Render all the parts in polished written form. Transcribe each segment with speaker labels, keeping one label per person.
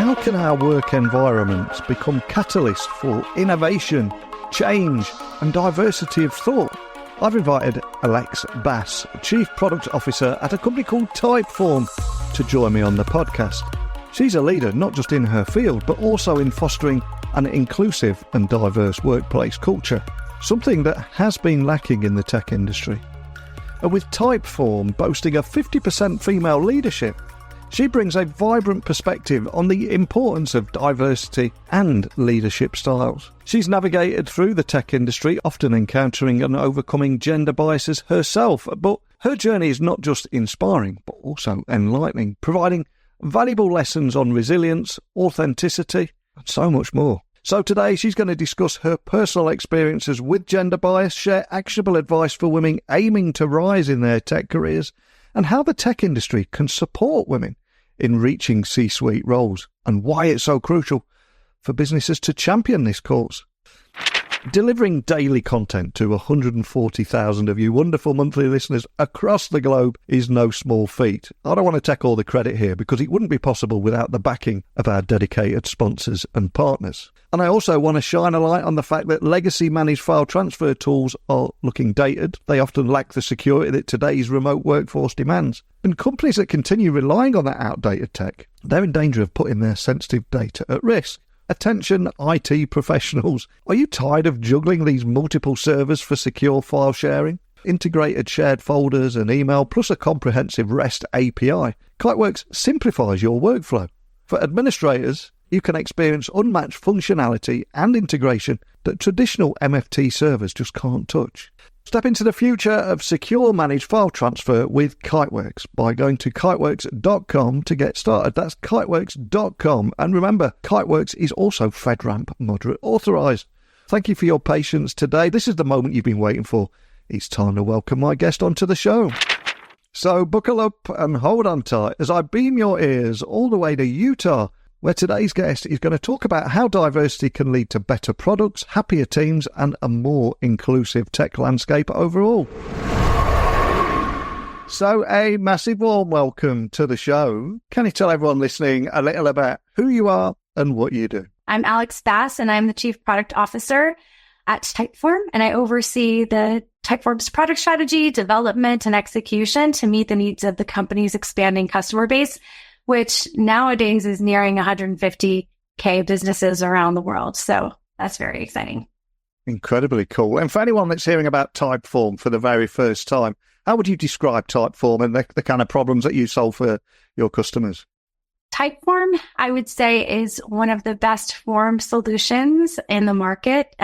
Speaker 1: how can our work environments become catalysts for innovation, change and diversity of thought? I've invited Aleks Bass, Chief Product Officer at a company called Typeform, to join me on the podcast. She's a leader not just in her field, but also in fostering an inclusive and diverse workplace culture, something that has been lacking in the tech industry. And with Typeform boasting a 50% female leadership, she brings a vibrant perspective on the importance of diversity and leadership styles. She's navigated through the tech industry, often encountering and overcoming gender biases herself, but her journey is not just inspiring, but also enlightening, providing valuable lessons on resilience, authenticity, and so much more. So today she's going to discuss her personal experiences with gender bias, share actionable advice for women aiming to rise in their tech careers, and how the tech industry can support women in reaching C-suite roles, and why it's so crucial for businesses to champion this cause. Delivering daily content to 140,000 of you wonderful monthly listeners across the globe is no small feat. I don't want to take all the credit here because it wouldn't be possible without the backing of our dedicated sponsors and partners. And I also want to shine a light on the fact that legacy managed file transfer tools are looking dated. They often lack the security that today's remote workforce demands. And companies that continue relying on that outdated tech, they're in danger of putting their sensitive data at risk. Attention IT professionals, are you tired of juggling these multiple servers for secure file sharing? Integrated shared folders and email, plus a comprehensive REST API. Kiteworks simplifies your workflow. For administrators, you can experience unmatched functionality and integration that traditional MFT servers just can't touch. Step into the future of secure managed file transfer with Kiteworks by going to kiteworks.com to get started. That's kiteworks.com. And remember, Kiteworks is also FedRAMP moderate authorized. Thank you for your patience today. This is the moment you've been waiting for. It's time to welcome my guest onto the show. So buckle up and hold on tight as I beam your ears all the way to Utah, where today's guest is going to talk about how diversity can lead to better products, happier teams, and a more inclusive tech landscape overall. So a massive warm welcome to the show. Can you tell everyone listening a little about who you are and what you do?
Speaker 2: I'm Aleks Bass, and I'm the Chief Product Officer at Typeform, and I oversee the Typeform's product strategy, development, and execution to meet the needs of the company's expanding customer base, which nowadays is nearing 150K businesses around the world. So that's very exciting.
Speaker 1: Incredibly cool. And for anyone that's hearing about Typeform for the very first time, how would you describe Typeform and the kind of problems that you solve for your customers?
Speaker 2: Typeform, I would say, is one of the best form solutions in the market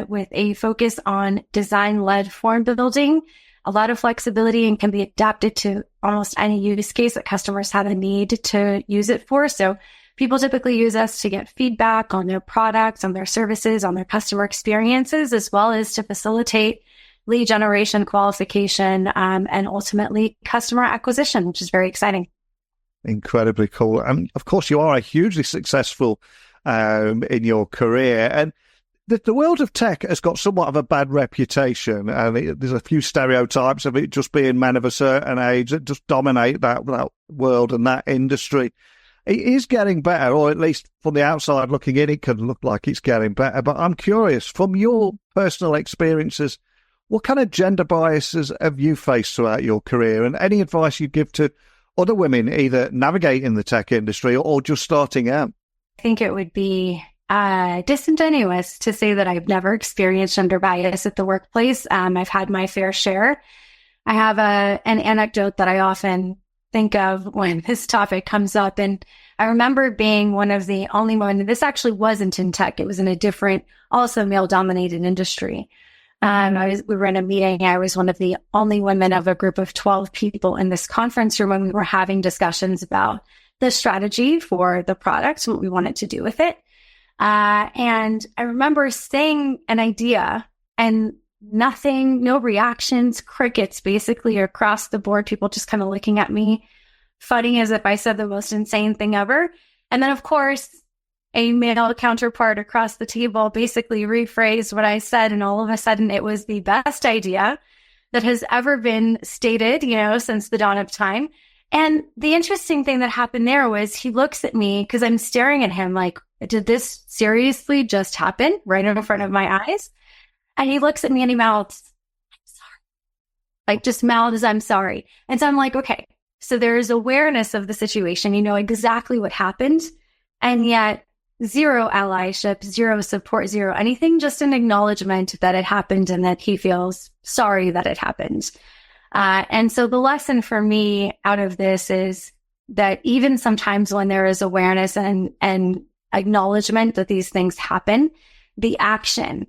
Speaker 2: with a focus on design-led form building. A lot of flexibility and can be adapted to almost any use case that customers have a need to use it for. So people typically use us to get feedback on their products, on their services, on their customer experiences, as well as to facilitate lead generation, qualification, and ultimately customer acquisition, which is very exciting.
Speaker 1: Incredibly cool. And of course, you are a hugely successful in your career. And the world of tech has got somewhat of a bad reputation, and there's a few stereotypes of it just being men of a certain age that just dominate that world and that industry. It is getting better, or at least from the outside looking in, it can look like it's getting better. But I'm curious, from your personal experiences, what kind of gender biases have you faced throughout your career, and any advice you give to other women either navigating the tech industry or just starting out?
Speaker 2: I think it would be disingenuous to say that I've never experienced gender bias at the workplace. I've had my fair share. I have an anecdote that I often think of when this topic comes up. And I remember being one of the only women, this actually wasn't in tech. It was in a different, also male-dominated industry. We were in a meeting. I was one of the only women of a group of 12 people in this conference room when we were having discussions about the strategy for the product, what we wanted to do with it. And I remember saying an idea and nothing, no reactions, crickets basically across the board, people just kind of looking at me, funny as if I said the most insane thing ever. And then, of course, a male counterpart across the table basically rephrased what I said. And all of a sudden, it was the best idea that has ever been stated, since the dawn of time. And the interesting thing that happened there was he looks at me because I'm staring at him like, did this seriously just happen right in front of my eyes? And he looks at me and he mouths, I'm sorry. Like just mouths, I'm sorry. And so I'm like, okay, so there's awareness of the situation. You know exactly what happened. And yet zero allyship, zero support, zero anything, just an acknowledgement that it happened and that he feels sorry that it happened. And so the lesson for me out of this is that even sometimes when there is awareness and acknowledgement that these things happen, the action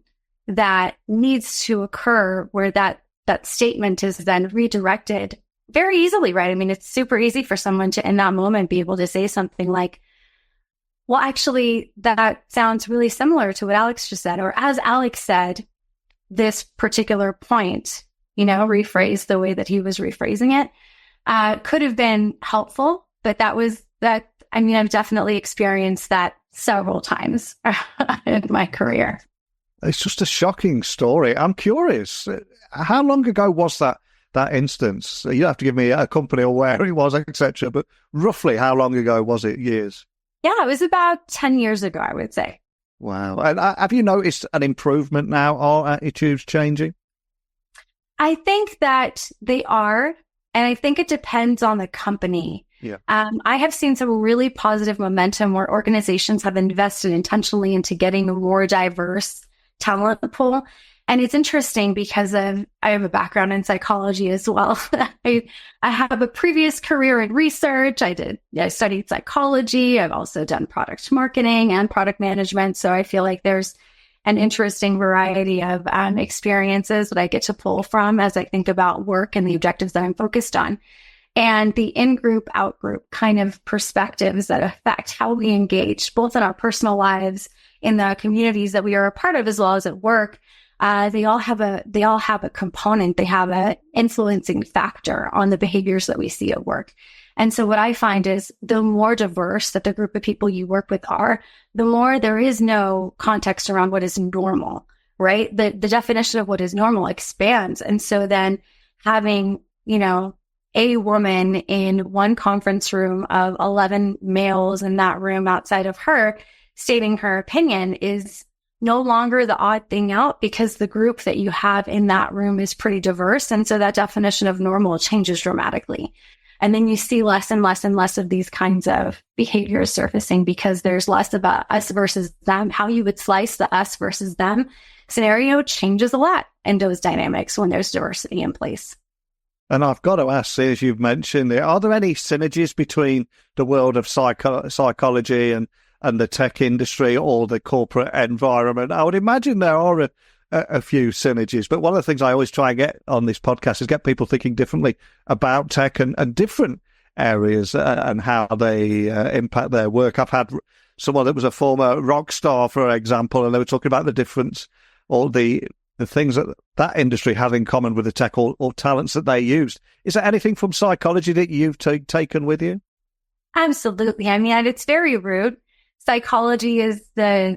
Speaker 2: that needs to occur where that statement is then redirected very easily, right? I mean, it's super easy for someone to, in that moment, be able to say something like, well, actually, that sounds really similar to what Aleks just said, or as Aleks said, this particular point, you know, rephrased the way that he was rephrasing it, could have been helpful, but I mean, I've definitely experienced that several times in my career.
Speaker 1: It's just a shocking story. I'm curious, how long ago was that instance? You have to give me a company or where it was, etc. But roughly how long ago was it? Years?
Speaker 2: Yeah, it was about 10 years ago, I would say.
Speaker 1: Wow. And have you noticed an improvement now? Are attitudes changing?
Speaker 2: I think that they are, and I think it depends on the company.
Speaker 1: Yeah.
Speaker 2: I have seen some really positive momentum where organizations have invested intentionally into getting a more diverse talent pool. And it's interesting because I have a background in psychology as well. I have a previous career in research. I studied psychology. I've also done product marketing and product management. So I feel like there's an interesting variety of experiences that I get to pull from as I think about work and the objectives that I'm focused on. And the in-group, out-group kind of perspectives that affect how we engage, both in our personal lives, in the communities that we are a part of, as well as at work. They all have a component. They have an influencing factor on the behaviors that we see at work. And so what I find is the more diverse that the group of people you work with are, the more there is no context around what is normal, right? The definition of what is normal expands. And so then having, you know, a woman in one conference room of 11 males in that room outside of her stating her opinion is no longer the odd thing out because the group that you have in that room is pretty diverse. And so that definition of normal changes dramatically. And then you see less and less and less of these kinds of behaviors surfacing because there's less about us versus them. How you would slice the us versus them scenario changes a lot in those dynamics when there's diversity in place.
Speaker 1: And I've got to ask, as you've mentioned, are there any synergies between the world of psychology and the tech industry or the corporate environment? I would imagine there are a few synergies, but one of the things I always try and get on this podcast is get people thinking differently about tech and different areas and how they impact their work. I've had someone that was a former rock star, for example, and they were talking about the difference or the things that industry had in common with the tech or talents that they used. Is there anything from psychology that you've taken with you?
Speaker 2: Absolutely. I mean, at its very root, psychology is the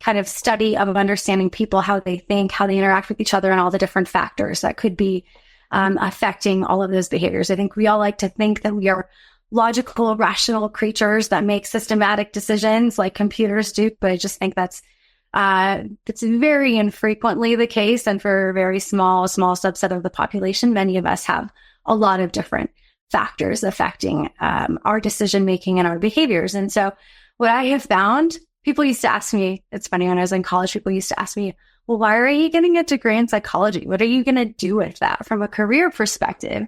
Speaker 2: kind of study of understanding people, how they think, how they interact with each other, and all the different factors that could be affecting all of those behaviors. I think we all like to think that we are logical, rational creatures that make systematic decisions like computers do, but I just think that's very infrequently the case. And for a very small subset of the population, many of us have a lot of different factors affecting our decision-making and our behaviors. And so what I have found, people used to ask me, it's funny, when I was in college, people used to ask me, well, why are you getting a degree in psychology? What are you going to do with that from a career perspective?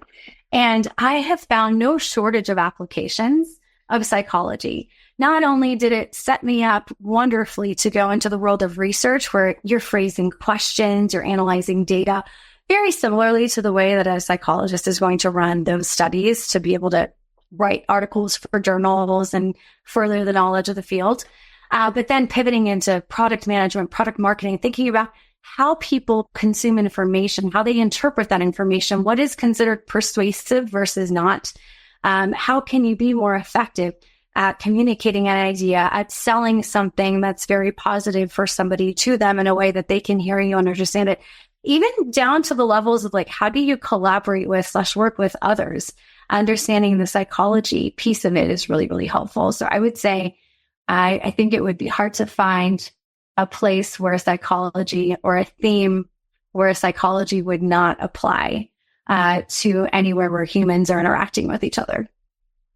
Speaker 2: And I have found no shortage of applications of psychology. Not only did it set me up wonderfully to go into the world of research where you're phrasing questions, you're analyzing data, very similarly to the way that a psychologist is going to run those studies to be able to write articles for journals and further the knowledge of the field. But then pivoting into product management, product marketing, thinking about how people consume information, how they interpret that information, what is considered persuasive versus not. How can you be more effective at communicating an idea, at selling something that's very positive for somebody to them in a way that they can hear you and understand it? even down to the levels of like, how do you collaborate with / work with others? Understanding the psychology piece of it is really, really helpful. So I would say, I think it would be hard to find a place where psychology or a theme where psychology would not apply to anywhere where humans are interacting with each other.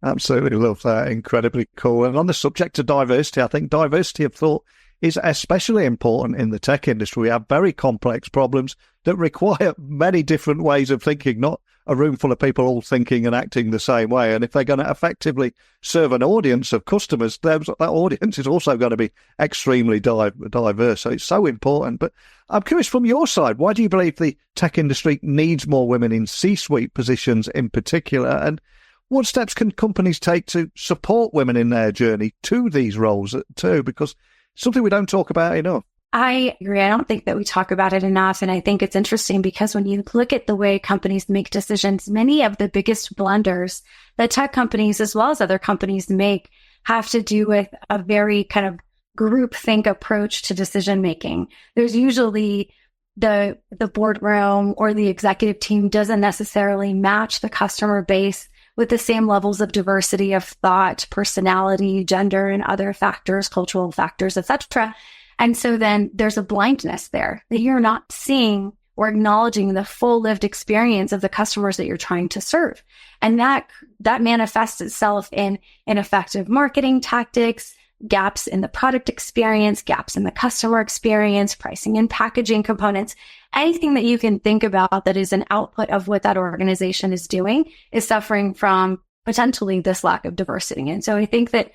Speaker 1: Absolutely love that. Incredibly cool. And on the subject of diversity, I think diversity of thought is especially important in the tech industry. We have very complex problems that require many different ways of thinking, not a room full of people all thinking and acting the same way. And if they're going to effectively serve an audience of customers, that audience is also going to be extremely diverse. So it's so important. But I'm curious, from your side, why do you believe the tech industry needs more women in C-suite positions in particular? And what steps can companies take to support women in their journey to these roles too? Because it's something we don't talk about enough.
Speaker 2: I agree. I don't think that we talk about it enough. And I think it's interesting because when you look at the way companies make decisions, many of the biggest blunders that tech companies as well as other companies make have to do with a very kind of groupthink approach to decision making. There's usually the boardroom or the executive team doesn't necessarily match the customer base with the same levels of diversity of thought, personality, gender, and other factors, cultural factors, etc. And so then there's a blindness there that you're not seeing or acknowledging the full lived experience of the customers that you're trying to serve. And that manifests itself in ineffective marketing tactics, gaps in the product experience, gaps in the customer experience, pricing and packaging components. Anything that you can think about that is an output of what that organization is doing is suffering from potentially this lack of diversity. And so I think that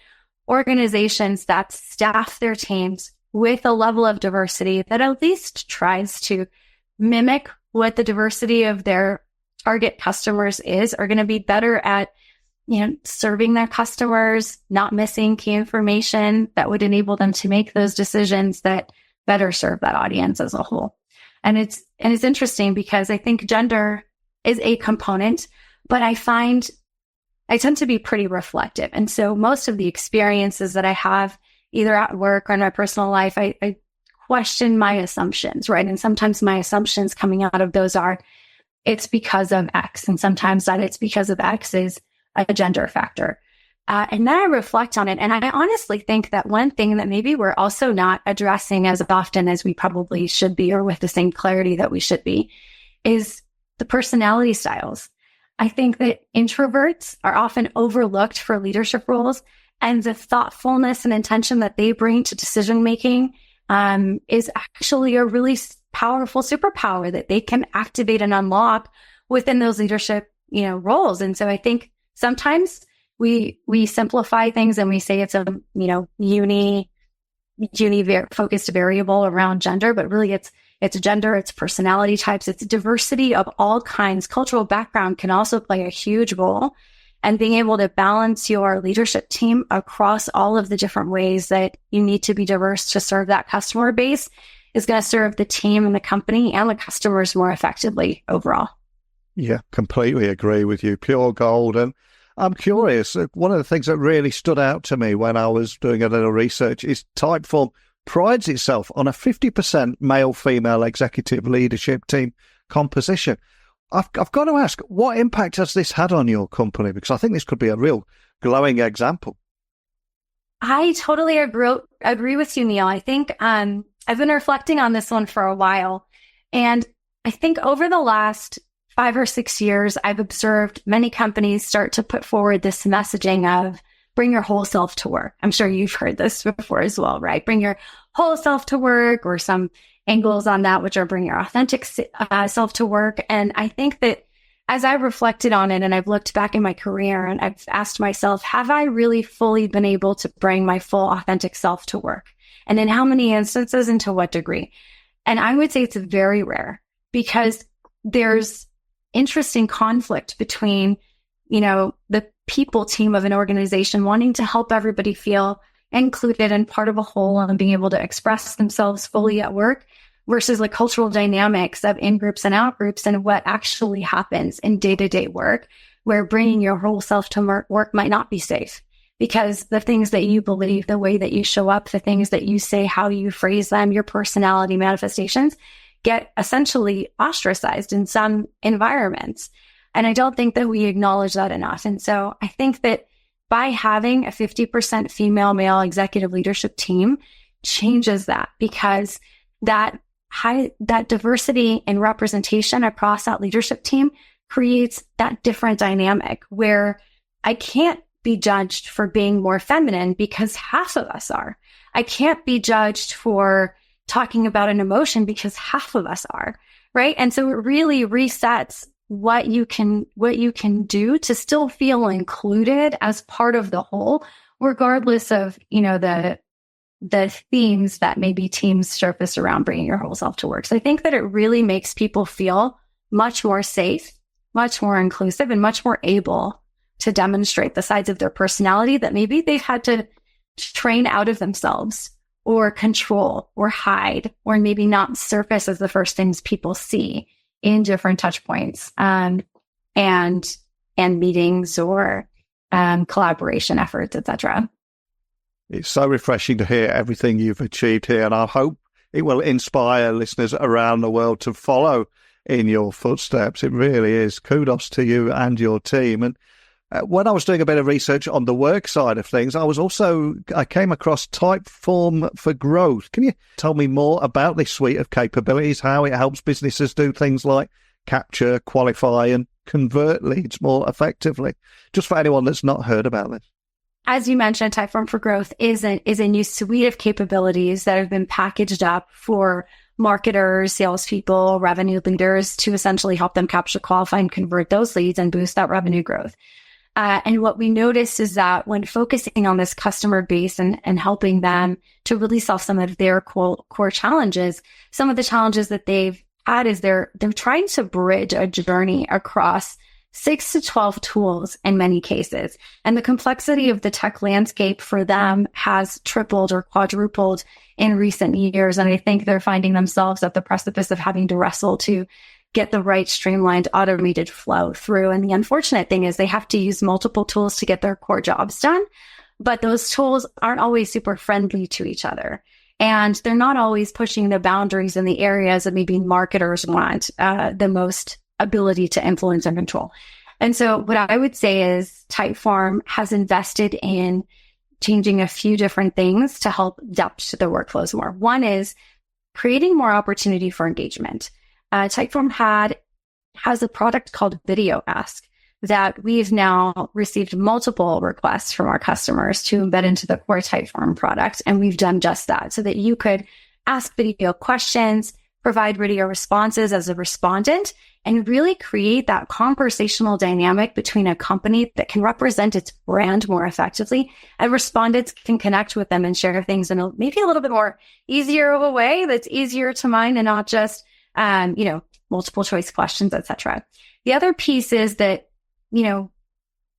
Speaker 2: organizations that staff their teams with a level of diversity that at least tries to mimic what the diversity of their target customers is are going to be better at, serving their customers, not missing key information that would enable them to make those decisions that better serve that audience as a whole. And it's interesting because I think gender is a component, but I tend to be pretty reflective. And so most of the experiences that I have either at work or in my personal life, I question my assumptions, right? And sometimes my assumptions coming out of those are, it's because of X. And sometimes that it's because of X is a gender factor. And then I reflect on it. And I honestly think that one thing that maybe we're also not addressing as often as we probably should be, or with the same clarity that we should be, is the personality styles. I think that introverts are often overlooked for leadership roles, and the thoughtfulness and intention that they bring to decision-making is actually a really powerful superpower that they can activate and unlock within those leadership, roles. And so I think sometimes we simplify things and we say it's a, focused variable around gender, but really it's gender, it's personality types, it's diversity of all kinds. Cultural background can also play a huge role. And being able to balance your leadership team across all of the different ways that you need to be diverse to serve that customer base is going to serve the team and the company and the customers more effectively overall.
Speaker 1: Yeah, completely agree with you. Pure gold. And I'm curious, one of the things that really stood out to me when I was doing a little research is Typeform prides itself on a 50% male-female executive leadership team composition. I've got to ask, what impact has this had on your company? Because I think this could be a real glowing example.
Speaker 2: I totally agree with you, Neil. I think I've been reflecting on this one for a while. And I think over the last 5 or 6 years, I've observed many companies start to put forward this messaging of bring your whole self to work. I'm sure you've heard this before as well, right? Bring your whole self to work, or some angles on that, which are bring your authentic self to work. And I think that as I reflected on it and I've looked back in my career and I've asked myself, have I really fully been able to bring my full authentic self to work? And in how many instances and to what degree? And I would say it's very rare, because there's interesting conflict between, the people team of an organization wanting to help everybody feel included and part of a whole and being able to express themselves fully at work, versus the cultural dynamics of in-groups and out-groups and what actually happens in day-to-day work, where bringing your whole self to work might not be safe, because the things that you believe, the way that you show up, the things that you say, how you phrase them, your personality manifestations get essentially ostracized in some environments. And I don't think that we acknowledge that enough. And so I think that by having a 50% female male executive leadership team changes that, because that diversity and representation across that leadership team creates that different dynamic where I can't be judged for being more feminine because half of us are. I can't be judged for talking about an emotion because half of us are, right? And so it really resets what you can do to still feel included as part of the whole, regardless of, the themes that maybe teams surface around bringing your whole self to work. So I think that it really makes people feel much more safe, much more inclusive, and much more able to demonstrate the sides of their personality that maybe they've had to train out of themselves or control or hide, or maybe not surface as the first things people see in different touch points, and meetings or collaboration efforts, etc.
Speaker 1: It's so refreshing to hear everything you've achieved here, and I hope it will inspire listeners around the world to follow in your footsteps. It really is. Kudos to you and your team. And when I was doing a bit of research on the work side of things, I came across Typeform for Growth. Can you tell me more about this suite of capabilities, how it helps businesses do things like capture, qualify, and convert leads more effectively? Just for anyone that's not heard about this.
Speaker 2: As you mentioned, Typeform for Growth is a new suite of capabilities that have been packaged up for marketers, salespeople, revenue leaders to essentially help them capture, qualify, and convert those leads and boost that revenue growth. And what we noticed is that when focusing on this customer base and helping them to really solve some of their core challenges, some of the challenges that they've had is they're trying to bridge a journey across 6 to 12 tools in many cases. And the complexity of the tech landscape for them has tripled or quadrupled in recent years. And I think they're finding themselves at the precipice of having to wrestle to get the right streamlined automated flow through. And the unfortunate thing is they have to use multiple tools to get their core jobs done, but those tools aren't always super friendly to each other. And they're not always pushing the boundaries in the areas that maybe marketers want the most ability to influence and control. And so what I would say is Typeform has invested in changing a few different things to help depth the workflows more. One is creating more opportunity for engagement. Typeform has a product called Video Ask that we've now received multiple requests from our customers to embed into the core Typeform product. And we've done just that so that you could ask video questions, provide video responses as a respondent, and really create that conversational dynamic between a company that can represent its brand more effectively, and respondents can connect with them and share things in maybe a little bit more easier of a way that's easier to mind and not just multiple choice questions, etc. The other piece is that,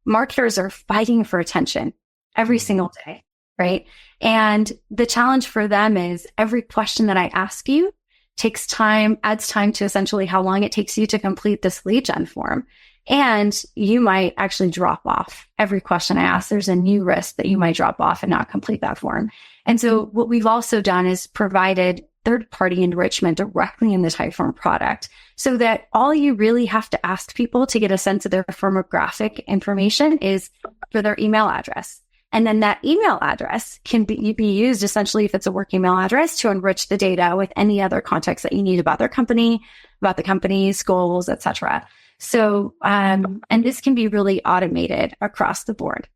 Speaker 2: marketers are fighting for attention every single day, right? And the challenge for them is every question that I ask you takes time, adds time to essentially how long it takes you to complete this lead gen form. And you might actually drop off every question I ask. There's a new risk that you might drop off and not complete that form. And so what we've also done is provided third-party enrichment directly in the Typeform product so that all you really have to ask people to get a sense of their firmographic information is for their email address. And then that email address can be used essentially, if it's a work email address, to enrich the data with any other context that you need about their company, about the company's goals, etc. So, and this can be really automated across the board.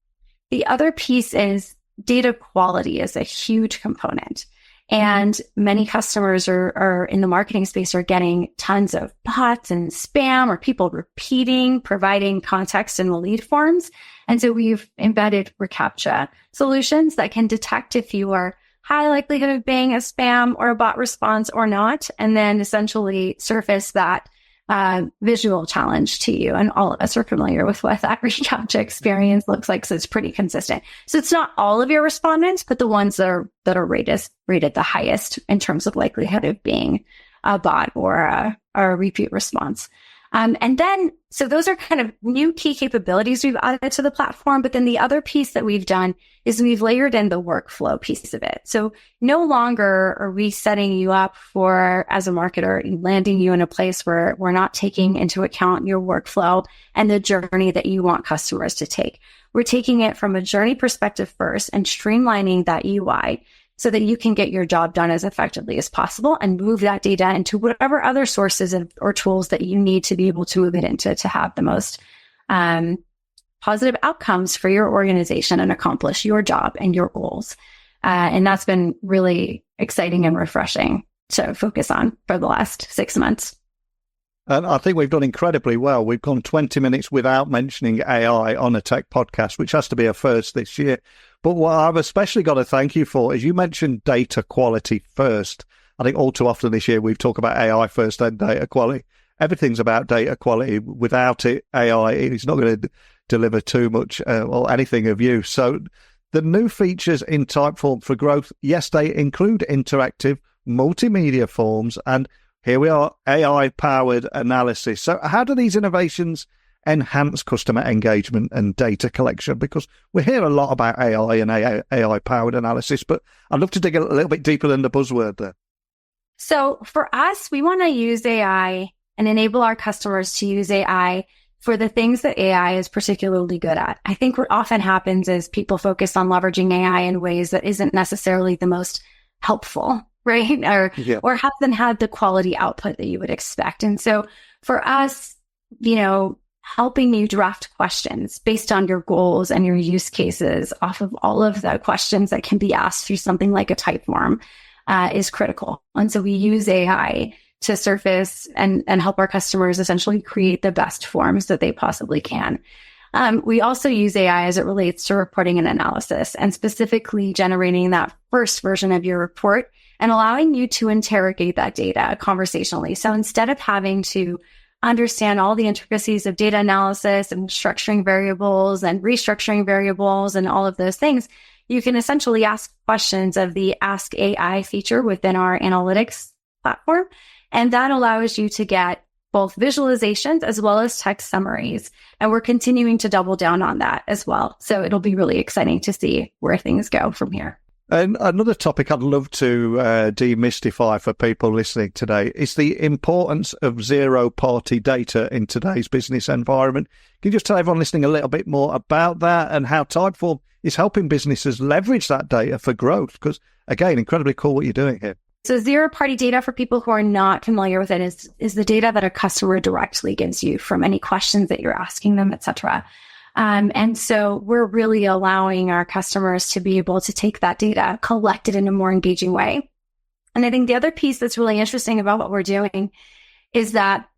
Speaker 2: The other piece is data quality is a huge component. And many customers are in the marketing space are getting tons of bots and spam or people repeating, providing context in the lead forms. And so we've embedded reCAPTCHA solutions that can detect if you are high likelihood of being a spam or a bot response or not, and then essentially surface that visual challenge to you. And all of us are familiar with what that reCAPTCHA experience looks like. So it's pretty consistent. So it's not all of your respondents, but the ones that are rated the highest in terms of likelihood of being a bot or a repeat response. And then, so those are kind of new key capabilities we've added to the platform. But then the other piece that we've done is we've layered in the workflow piece of it. So no longer are we setting you up for, as a marketer, landing you in a place where we're not taking into account your workflow and the journey that you want customers to take. We're taking it from a journey perspective first and streamlining that UI so that you can get your job done as effectively as possible and move that data into whatever other sources or tools that you need to be able to move it into to have the most positive outcomes for your organization and accomplish your job and your goals. And that's been really exciting and refreshing to focus on for the last 6 months.
Speaker 1: And I think we've done incredibly well. We've gone 20 minutes without mentioning AI on a tech podcast, which has to be a first this year. But what I've especially got to thank you for is you mentioned data quality first. I think all too often this year we've talked about AI first and data quality. Everything's about data quality. Without it, AI is not going to deliver too much or anything of use. So the new features in Typeform for growth, yes, they include interactive multimedia forms, and here we are, AI-powered analysis. So how do these innovations enhance customer engagement and data collection? Because we hear a lot about AI and AI-powered analysis, but I'd love to dig a little bit deeper than the buzzword there.
Speaker 2: So for us, we want to use AI and enable our customers to use AI for the things that AI is particularly good at. I think what often happens is people focus on leveraging AI in ways that isn't necessarily the most helpful, right? Or hasn't had the quality output that you would expect. And so for us, helping you draft questions based on your goals and your use cases off of all of the questions that can be asked through something like a Typeform is critical. And so we use AI to surface and help our customers essentially create the best forms that they possibly can. We also use AI as it relates to reporting and analysis, and specifically generating that first version of your report and allowing you to interrogate that data conversationally. So instead of having to understand all the intricacies of data analysis and structuring variables and restructuring variables and all of those things, you can essentially ask questions of the Ask AI feature within our analytics platform. And that allows you to get both visualizations as well as text summaries. And we're continuing to double down on that as well. So it'll be really exciting to see where things go from here.
Speaker 1: And another topic I'd love to demystify for people listening today is the importance of zero-party data in today's business environment. Can you just tell everyone listening a little bit more about that and how Typeform is helping businesses leverage that data for growth? Because, again, incredibly cool what you're doing here.
Speaker 2: So zero-party data, for people who are not familiar with it, is the data that a customer directly gives you from any questions that you're asking them, et cetera. And so we're really allowing our customers to be able to take that data, collect it in a more engaging way. And I think the other piece that's really interesting about what we're doing is that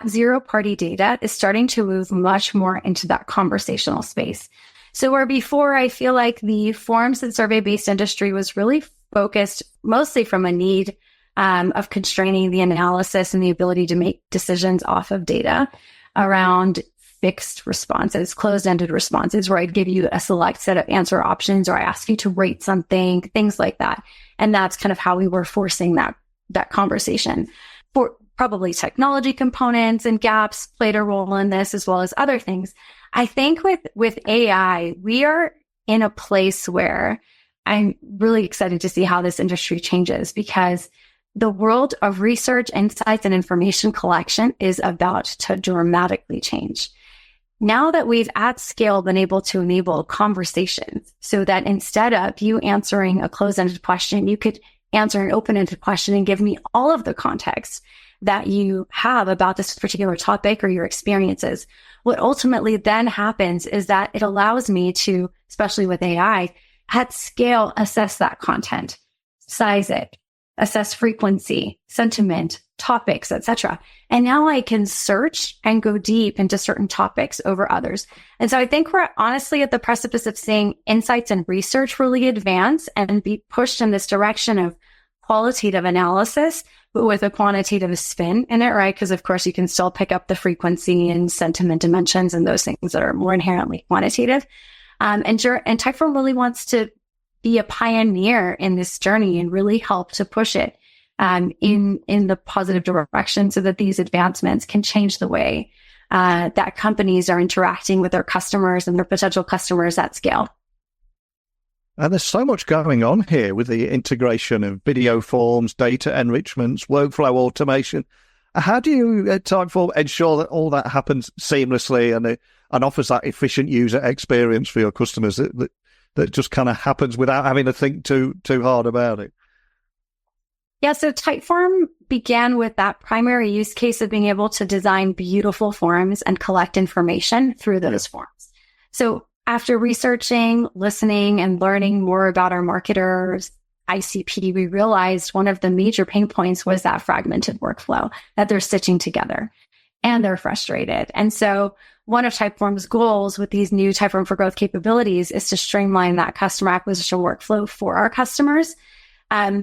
Speaker 2: zero-party data is starting to move much more into that conversational space. So where before I feel like the forms and survey-based industry was really focused mostly from a need of constraining the analysis and the ability to make decisions off of data around fixed responses, closed-ended responses, where I'd give you a select set of answer options, or I ask you to rate something, things like that. And that's kind of how we were forcing that conversation. For probably technology components and gaps played a role in this, as well as other things. I think with AI, we are in a place where I'm really excited to see how this industry changes, because the world of research, insights, and information collection is about to dramatically change. Now that we've at scale been able to enable conversations, so that instead of you answering a closed-ended question, you could answer an open-ended question and give me all of the context that you have about this particular topic or your experiences. What ultimately then happens is that it allows me to, especially with AI, at scale, assess that content, size it, assess frequency, sentiment, topics, etc. And now I can search and go deep into certain topics over others. And so I think we're honestly at the precipice of seeing insights and research really advance and be pushed in this direction of qualitative analysis, but with a quantitative spin in it, right? Because of course you can still pick up the frequency and sentiment dimensions and those things that are more inherently quantitative. And Typeform really wants to be a pioneer in this journey and really help to push it in the positive direction so that these advancements can change the way that companies are interacting with their customers and their potential customers at scale.
Speaker 1: And there's so much going on here with the integration of video forms, data enrichments, workflow automation. How do you at Typeform ensure that all that happens seamlessly and offers that efficient user experience for your customers that just kind of happens without having to think too hard about it?
Speaker 2: Yeah, so Typeform began with that primary use case of being able to design beautiful forms and collect information through those forms. So after researching, listening, and learning more about our marketers' ICP, we realized one of the major pain points was that fragmented workflow that they're stitching together, and they're frustrated. And so one of Typeform's goals with these new Typeform for Growth capabilities is to streamline that customer acquisition workflow for our customers.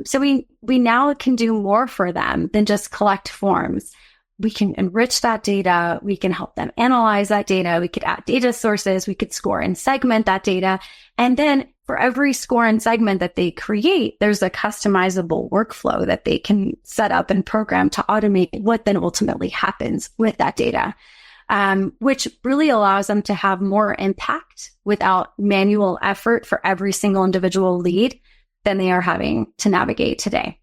Speaker 2: So we now can do more for them than just collect forms. We can enrich that data. We can help them analyze that data. We could add data sources. We could score and segment that data. And then for every score and segment that they create, there's a customizable workflow that they can set up and program to automate what then ultimately happens with that data, which really allows them to have more impact without manual effort for every single individual lead than they are having to navigate today.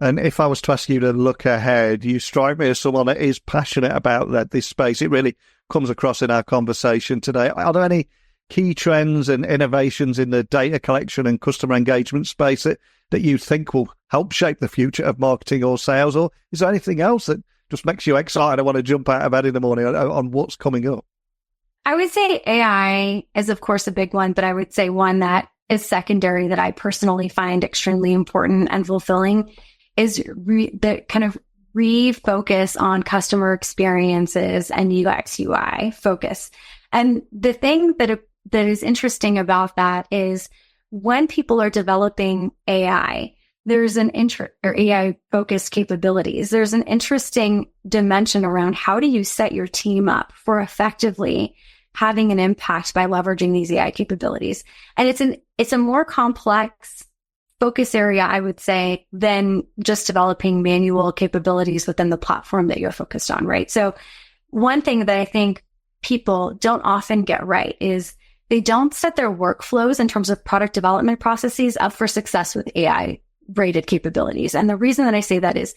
Speaker 1: And if I was to ask you to look ahead, you strike me as someone that is passionate about this space. It really comes across in our conversation today. Are there any key trends and innovations in the data collection and customer engagement space that you think will help shape the future of marketing or sales? Or is there anything else that just makes you excited and want to jump out of bed in the morning on what's coming up?
Speaker 2: I would say AI is, of course, a big one, but I would say one that is secondary that I personally find extremely important and fulfilling is the kind of refocus on customer experiences and UX UI focus. And the thing that is interesting about that is when people are developing AI, there's an or AI focused capabilities. There's an interesting dimension around how do you set your team up for effectively having an impact by leveraging these AI capabilities. And it's a more complex focus area, I would say, than just developing manual capabilities within the platform that you're focused on, right? So one thing that I think people don't often get right is they don't set their workflows in terms of product development processes up for success with AI rated capabilities. And the reason that I say that is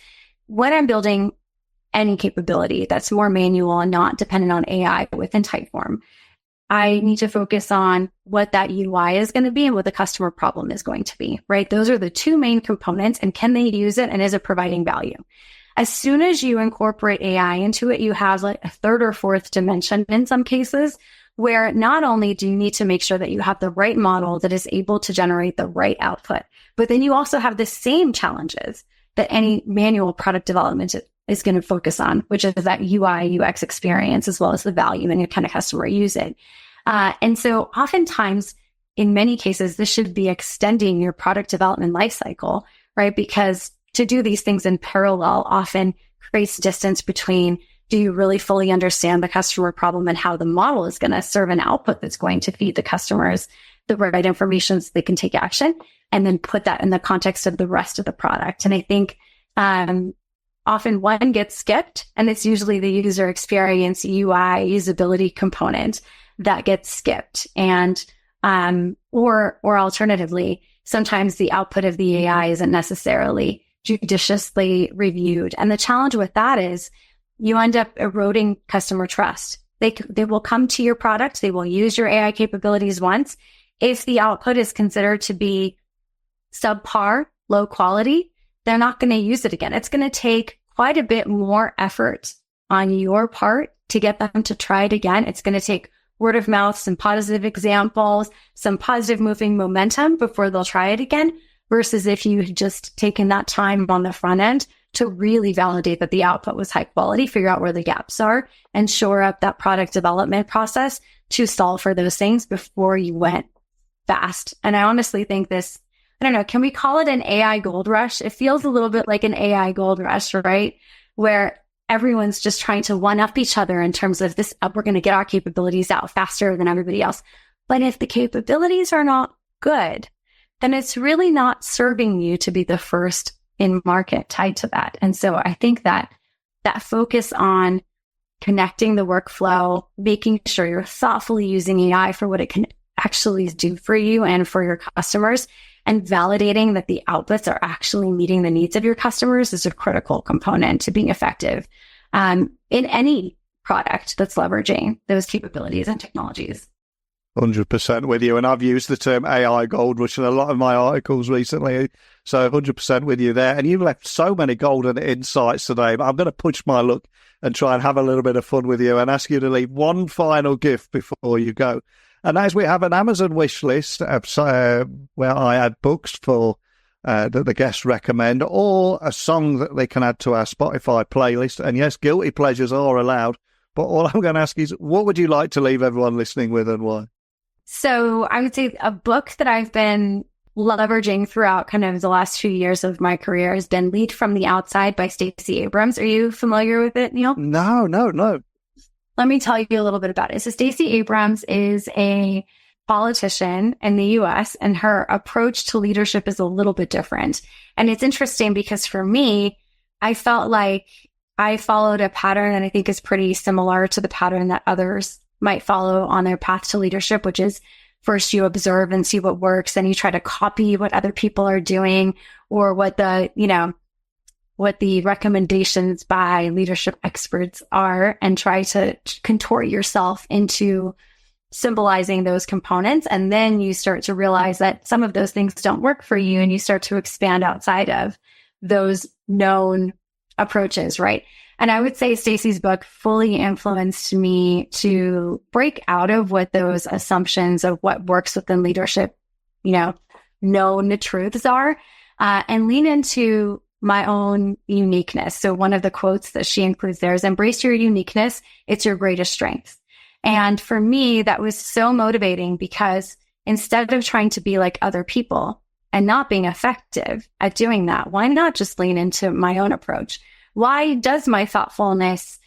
Speaker 2: when I'm building any capability that's more manual and not dependent on AI within Typeform, I need to focus on what that UI is going to be and what the customer problem is going to be, right? Those are the two main components, and can they use it and is it providing value? As soon as you incorporate AI into it, you have like a third or fourth dimension in some cases where not only do you need to make sure that you have the right model that is able to generate the right output, but then you also have the same challenges that any manual product development is going to focus on, which is that UI, UX experience, as well as the value and your kind of customer use it. And so oftentimes, in many cases, this should be extending your product development lifecycle, right? Because to do these things in parallel often creates distance between, do you really fully understand the customer problem and how the model is going to serve an output that's going to feed the customers the right information so they can take action, and then put that in the context of the rest of the product. And I think often one gets skipped, and it's usually the user experience, UI, usability component that gets skipped. And or alternatively, sometimes the output of the AI isn't necessarily judiciously reviewed. And the challenge with that is you end up eroding customer trust. They will come to your product, they will use your AI capabilities once. If the output is considered to be subpar, low quality, they're not going to use it again. It's going to take quite a bit more effort on your part to get them to try it again. It's going to take word of mouth, some positive examples, some positive moving momentum before they'll try it again, versus if you had just taken that time on the front end to really validate that the output was high quality, figure out where the gaps are, and shore up that product development process to solve for those things before you went fast. And I honestly think this, I don't know, can we call it an AI gold rush? It feels a little bit like an AI gold rush, right? Where everyone's just trying to one up each other in terms of this, we're going to get our capabilities out faster than everybody else. But if the capabilities are not good, then it's really not serving you to be the first in market tied to that. And so I think that focus on connecting the workflow, making sure you're thoughtfully using AI for what it can actually do for you and for your customers, and validating that the outputs are actually meeting the needs of your customers is a critical component to being effective in any product that's leveraging those capabilities and technologies.
Speaker 1: 100% with you. And I've used the term AI gold rush in a lot of my articles recently. So 100% with you there. And you've left so many golden insights today. But I'm going to push my luck and try and have a little bit of fun with you and ask you to leave one final gift before you go. And as we have an Amazon wish list where I add books for that the guests recommend, or a song that they can add to our Spotify playlist. And yes, guilty pleasures are allowed. But all I'm going to ask is, what would you like to leave everyone listening with and why?
Speaker 2: So I would say a book that I've been leveraging throughout kind of the last few years of my career has been Lead from the Outside by Stacey Abrams. Are you familiar with it, Neil?
Speaker 1: No.
Speaker 2: Let me tell you a little bit about it. So Stacey Abrams is a politician in the US, and her approach to leadership is a little bit different. And it's interesting because for me, I felt like I followed a pattern that I think is pretty similar to the pattern that others might follow on their path to leadership, which is first you observe and see what works, and you try to copy what other people are doing, or what the recommendations by leadership experts are, and try to contort yourself into symbolizing those components. And then you start to realize that some of those things don't work for you, and you start to expand outside of those known approaches, right? And I would say Stacey's book fully influenced me to break out of what those assumptions of what works within leadership, known truths are, and lean into my own uniqueness. So one of the quotes that she includes there is, embrace your uniqueness. It's your greatest strength. And for me, that was so motivating, because instead of trying to be like other people and not being effective at doing that, why not just lean into my own approach? Why does my thoughtfulness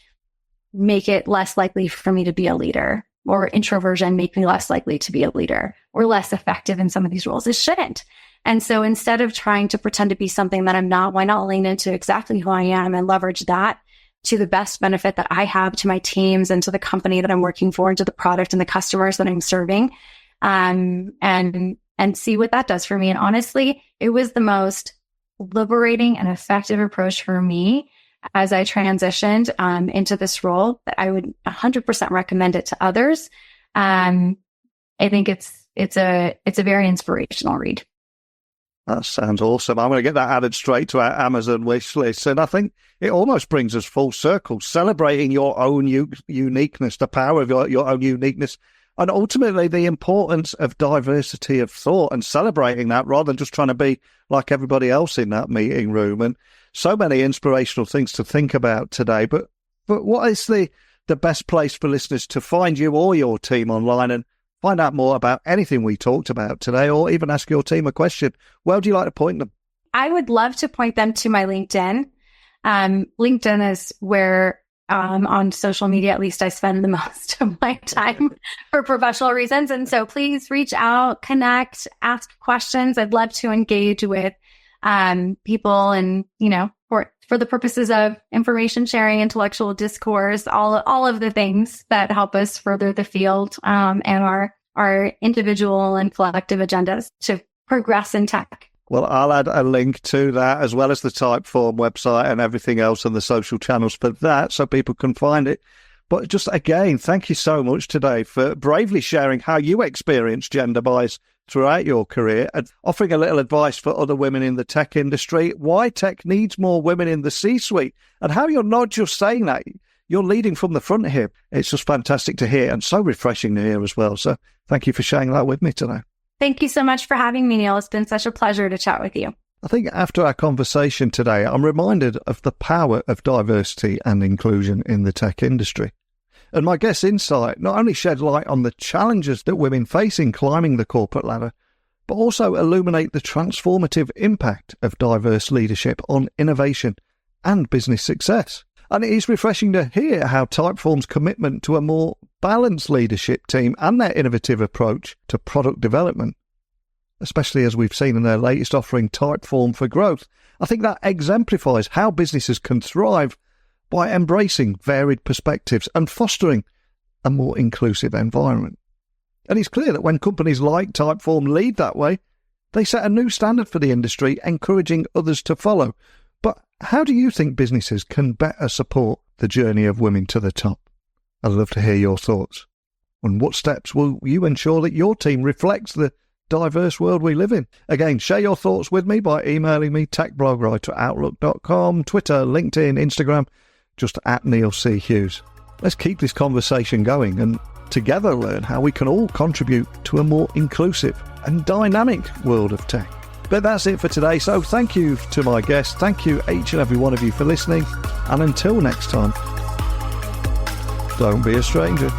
Speaker 2: make it less likely for me to be a leader, or introversion make me less likely to be a leader, or less effective in some of these roles? It shouldn't. And so instead of trying to pretend to be something that I'm not, why not lean into exactly who I am and leverage that to the best benefit that I have to my teams and to the company that I'm working for and to the product and the customers that I'm serving, and see what that does for me. And honestly, it was the most liberating and effective approach for me as I transitioned into this role, that I would 100% recommend it to others. I think it's a very inspirational read.
Speaker 1: That sounds awesome. I'm going to get that added straight to our Amazon wish list. And I think it almost brings us full circle, celebrating your own uniqueness, the power of your own uniqueness, and ultimately the importance of diversity of thought, and celebrating that rather than just trying to be like everybody else in that meeting room. And so many inspirational things to think about today. But what is the best place for listeners to find you or your team online and find out more about anything we talked about today, or even ask your team a question? Where would you like to point them?
Speaker 2: I would love to point them to my LinkedIn. LinkedIn is where, on social media, at least, I spend the most of my time for professional reasons. And so please reach out, connect, ask questions. I'd love to engage with people, and, for the purposes of information sharing, intellectual discourse, all of the things that help us further the field, and our individual and collective agendas to progress in tech.
Speaker 1: Well, I'll add a link to that, as well as the Typeform website and everything else on the social channels for that, so people can find it. But just again, thank you so much today for bravely sharing how you experience gender bias throughout your career, and offering a little advice for other women in the tech industry, why tech needs more women in the C-suite, and how you're not just saying that, you're leading from the front here. It's just fantastic to hear, and so refreshing to hear as well. So thank you for sharing that with me today. Thank you so much for having me, Neil. It's been such a pleasure to chat with you. I think after our conversation today, I'm reminded of the power of diversity and inclusion in the tech industry. And my guest's insight not only shed light on the challenges that women face in climbing the corporate ladder, but also illuminate the transformative impact of diverse leadership on innovation and business success. And it is refreshing to hear how Typeform's commitment to a more balanced leadership team and their innovative approach to product development especially as we've seen in their latest offering, Typeform for Growth. I think that exemplifies how businesses can thrive by embracing varied perspectives and fostering a more inclusive environment. And it's clear that when companies like Typeform lead that way, they set a new standard for the industry, encouraging others to follow. But how do you think businesses can better support the journey of women to the top? I'd love to hear your thoughts. And what steps will you ensure that your team reflects the diverse world we live in? Again, share your thoughts with me by emailing me, techblogwriter@outlook.com, Twitter, LinkedIn, Instagram, just @NeilC.Hughes. Let's keep this conversation going and together learn how we can all contribute to a more inclusive and dynamic world of tech. But that's it for today. So thank you to my guests. Thank you, each and every one of you, for listening. And until next time, don't be a stranger.